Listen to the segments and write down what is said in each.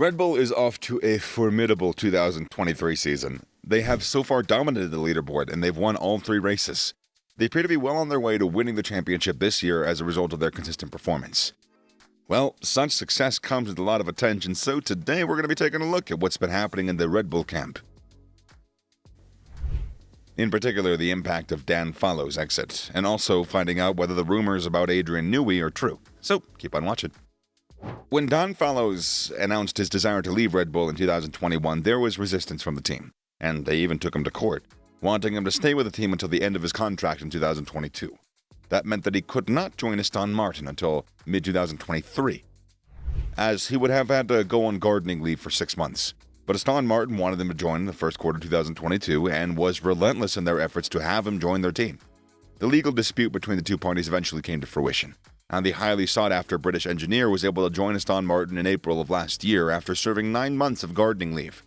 Red Bull is off to a formidable 2023 season. They have so far dominated the leaderboard, and they've won all 3 races. They appear to be well on their way to winning the championship this year as a result of their consistent performance. Well, such success comes with a lot of attention, so today we're going to be taking a look at what's been happening in the Red Bull camp. In particular, the impact of Dan Fallow's exit, and also finding out whether the rumors about Adrian Newey are true. So, keep on watching. When Dan Fallows announced his desire to leave Red Bull in 2021, there was resistance from the team, and they even took him to court, wanting him to stay with the team until the end of his contract in 2022. That meant that he could not join Aston Martin until mid-2023, as he would have had to go on gardening leave for 6 months. But Aston Martin wanted him to join in the first quarter of 2022 and was relentless in their efforts to have him join their team. The legal dispute between the two parties eventually came to fruition, and the highly sought-after British engineer was able to join Aston Martin in April of last year after serving 9 months of gardening leave.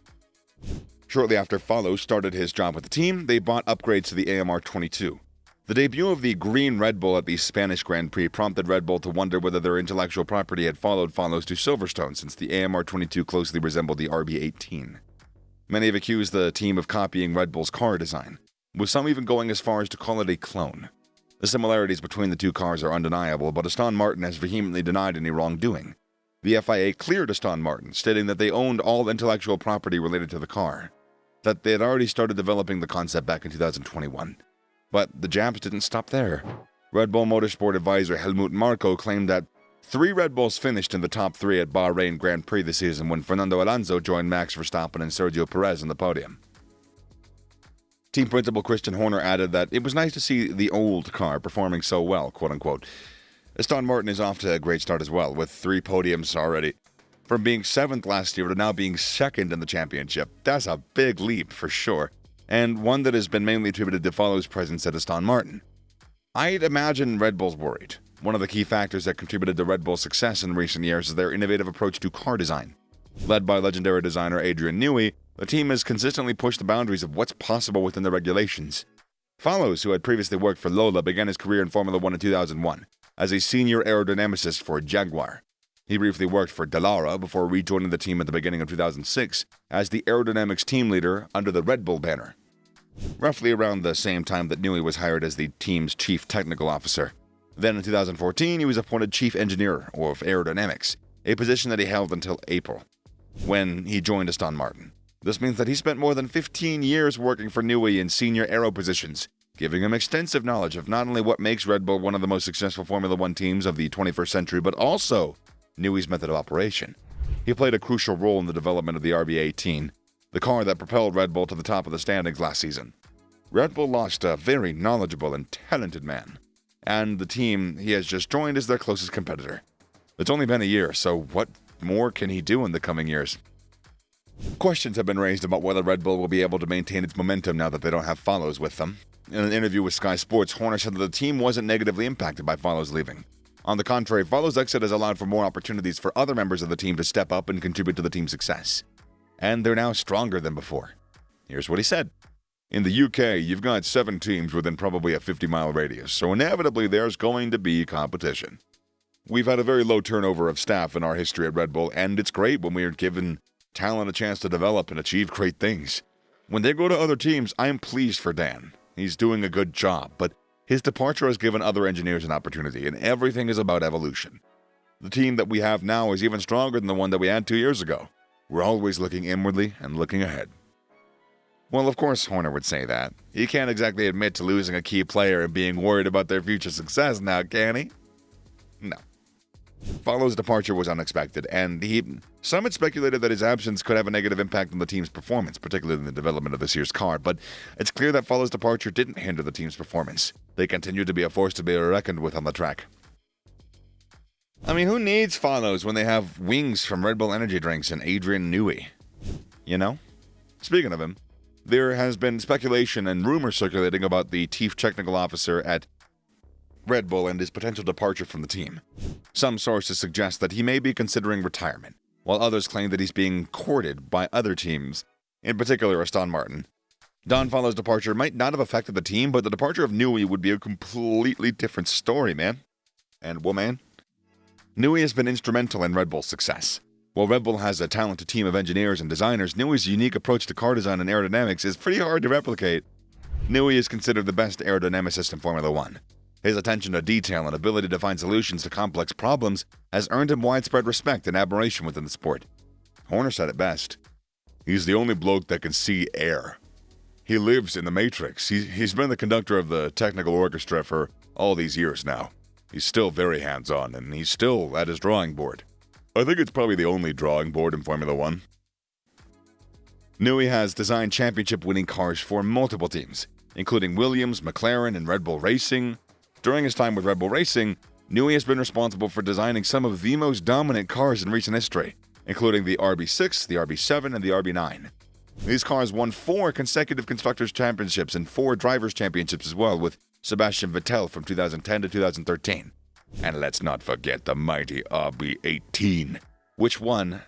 Shortly after Fallows started his job with the team, they bought upgrades to the AMR22. The debut of the green Red Bull at the Spanish Grand Prix prompted Red Bull to wonder whether their intellectual property had followed Fallows to Silverstone, since the AMR22 closely resembled the RB18. Many have accused the team of copying Red Bull's car design, with some even going as far as to call it a clone. The similarities between the two cars are undeniable, but Aston Martin has vehemently denied any wrongdoing. The FIA cleared Aston Martin, stating that they owned all intellectual property related to the car, that they had already started developing the concept back in 2021. But the jabs didn't stop there. Red Bull Motorsport advisor Helmut Marko claimed that 3 Red Bulls finished in the top 3 at Bahrain Grand Prix this season when Fernando Alonso joined Max Verstappen and Sergio Perez on the podium. Team principal Christian Horner added that it was nice to see the old car performing so well, quote-unquote. Aston Martin is off to a great start as well, with 3 podiums already. From being 7th last year to now being 2nd in the championship. That's a big leap for sure, and one that has been mainly attributed to Fallow's presence at Aston Martin. I'd imagine Red Bull's worried. One of the key factors that contributed to Red Bull's success in recent years is their innovative approach to car design. Led by legendary designer Adrian Newey, the team has consistently pushed the boundaries of what's possible within the regulations. Fallows, who had previously worked for Lola, began his career in Formula 1 in 2001 as a senior aerodynamicist for Jaguar. He briefly worked for Dallara before rejoining the team at the beginning of 2006 as the aerodynamics team leader under the Red Bull banner. Roughly around the same time that Newey was hired as the team's chief technical officer. Then in 2014, he was appointed chief engineer of aerodynamics, a position that he held until April, when he joined Aston Martin. This means that he spent more than 15 years working for Newey in senior aero positions, giving him extensive knowledge of not only what makes Red Bull one of the most successful Formula 1 teams of the 21st century, but also Newey's method of operation. He played a crucial role in the development of the RB18, the car that propelled Red Bull to the top of the standings last season. Red Bull lost a very knowledgeable and talented man, and the team he has just joined is their closest competitor. It's only been a year, so what more can he do in the coming years? Questions have been raised about whether Red Bull will be able to maintain its momentum now that they don't have Fallows with them. In an interview with Sky Sports, Horner said that the team wasn't negatively impacted by Fallows leaving. On the contrary, Fallows' exit has allowed for more opportunities for other members of the team to step up and contribute to the team's success. And they're now stronger than before. Here's what he said. In the UK, you've got 7 teams within probably a 50-mile radius, so inevitably there's going to be competition. We've had a very low turnover of staff in our history at Red Bull, and it's great when we are given talent a chance to develop and achieve great things. When they go to other teams, I am pleased for Dan. He's doing a good job, but his departure has given other engineers an opportunity, and everything is about evolution. The team that we have now is even stronger than the one that we had 2 years ago. We're always looking inwardly and looking ahead. Well, of course Horner would say that. He can't exactly admit to losing a key player and being worried about their future success now, can he? No. Fallow's departure was unexpected, and some had speculated that his absence could have a negative impact on the team's performance, particularly in the development of this year's car, but it's clear that Fallow's departure didn't hinder the team's performance. They continue to be a force to be reckoned with on the track. I mean, who needs Fallows when they have wings from Red Bull energy drinks and Adrian Newey? You know? Speaking of him, there has been speculation and rumors circulating about the chief technical officer at Red Bull and his potential departure from the team. Some sources suggest that he may be considering retirement, while others claim that he's being courted by other teams, in particular Aston Martin. Don Fallow's departure might not have affected the team, but the departure of Newey would be a completely different story, man. And woman. Newey has been instrumental in Red Bull's success. While Red Bull has a talented team of engineers and designers, Newey's unique approach to car design and aerodynamics is pretty hard to replicate. Newey is considered the best aerodynamicist in Formula One. His attention to detail and ability to find solutions to complex problems has earned him widespread respect and admiration within the sport. Horner said it best. "He's the only bloke that can see air. He lives in the Matrix. He's been the conductor of the technical orchestra for all these years now. He's still very hands-on, and he's still at his drawing board. I think it's probably the only drawing board in Formula One." Newey has designed championship-winning cars for multiple teams, including Williams, McLaren, and Red Bull Racing. During his time with Red Bull Racing, Newey has been responsible for designing some of the most dominant cars in recent history, including the RB6, the RB7, and the RB9. These cars won 4 consecutive Constructors' Championships and 4 Drivers' Championships as well, with Sebastian Vettel from 2010 to 2013. And let's not forget the mighty RB18, which won,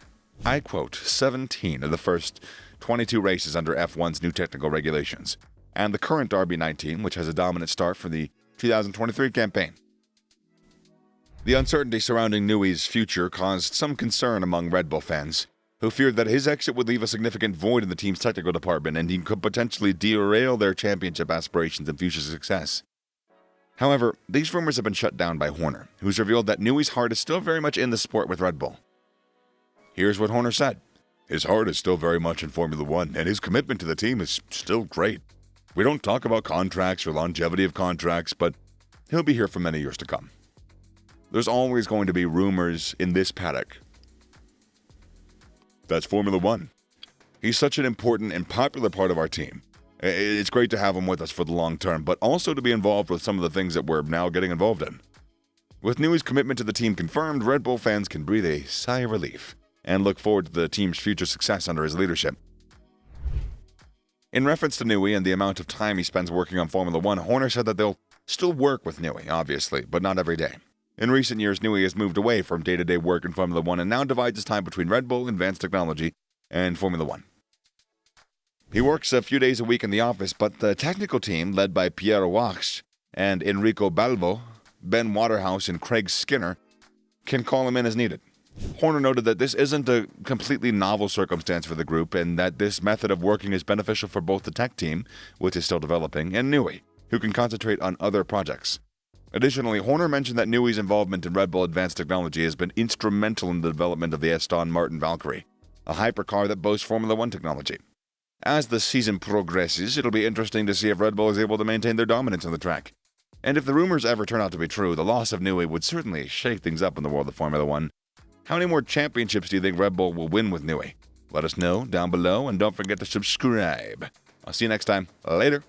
I quote, 17 of the first 22 races under F1's new technical regulations, and the current RB19, which has a dominant start for the 2023 campaign. The uncertainty surrounding Newey's future caused some concern among Red Bull fans, who feared that his exit would leave a significant void in the team's technical department and he could potentially derail their championship aspirations and future success. However, these rumors have been shut down by Horner, who's revealed that Newey's heart is still very much in the sport with Red Bull. Here's what Horner said. "His heart is still very much in Formula One, and his commitment to the team is still great. We don't talk about contracts or longevity of contracts, but he'll be here for many years to come. There's always going to be rumors in this paddock. That's Formula One. He's such an important and popular part of our team. It's great to have him with us for the long term, but also to be involved with some of the things that we're now getting involved in." With Newey's commitment to the team confirmed, Red Bull fans can breathe a sigh of relief and look forward to the team's future success under his leadership. In reference to Newey and the amount of time he spends working on Formula One, Horner said that they'll still work with Newey, obviously, but not every day. In recent years, Newey has moved away from day-to-day work in Formula One and now divides his time between Red Bull, Advanced Technology, and Formula One. He works a few days a week in the office, but the technical team, led by Piero Wachs and Enrico Balbo, Ben Waterhouse, and Craig Skinner, can call him in as needed. Horner noted that this isn't a completely novel circumstance for the group and that this method of working is beneficial for both the tech team, which is still developing, and Newey, who can concentrate on other projects. Additionally, Horner mentioned that Newey's involvement in Red Bull Advanced Technology has been instrumental in the development of the Aston Martin Valkyrie, a hypercar that boasts Formula One technology. As the season progresses, it'll be interesting to see if Red Bull is able to maintain their dominance on the track. And if the rumors ever turn out to be true, the loss of Newey would certainly shake things up in the world of Formula One. How many more championships do you think Red Bull will win with Newey? Let us know down below, and don't forget to subscribe. I'll see you next time. Later.